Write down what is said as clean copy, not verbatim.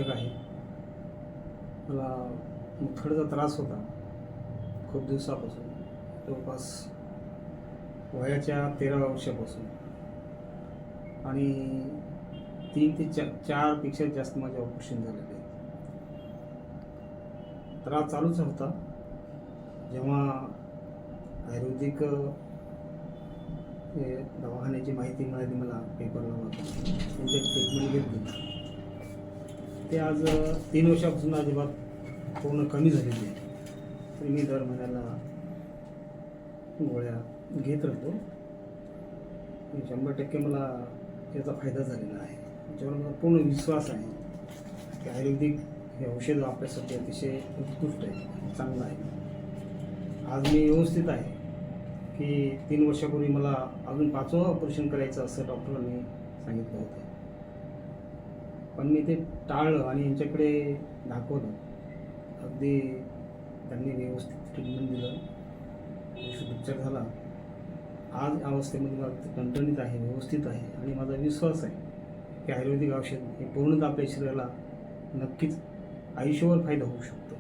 आवश्यक आहे. मला मुतखड्याचा त्रास होता खूप दिवसापासून, जवळपास वयाच्या 13व्या वर्षापासून, आणि 3 ते 4पेक्षा जास्त माझे ऑपरेशन झालेले आहे. त्रास चालूच होता. जेव्हा आयुर्वेदिक दवाखान्याची माहिती मिळाली मला पेपरला वाचून, त्यांची ट्रीटमेंट घेतली, ते आज 3 वर्षापासून अजिबात पूर्ण कमी झालेली आहे. तर मी दर महिन्याला गोळ्या घेत राहतो. 100% मला याचा फायदा झालेला आहे. त्याच्यावर मला पूर्ण विश्वास आहे की आयुर्वेदिक हे औषध आपल्यासाठी अतिशय उत्कृष्ट आहे, चांगलं आहे. आज मी व्यवस्थित आहे की 3 वर्षापूर्वी मला अजून 5वं ऑपरेशन करायचं असं डॉक्टरांनी सांगितलं होतं, पण मी ते टाळलं आणि यांच्याकडे दाखवलं. अगदी त्यांनी व्यवस्थित ट्रीटमेंट दिलं, औषध उपचार झाला. आज अवस्थेमध्ये मला टणटणीत आहे, व्यवस्थित आहे, आणि माझा विश्वास आहे की आयुर्वेदिक औषध हे पूर्णतः आपल्या शरीराला नक्कीच आयुष्यभर फायदा होऊ शकतो.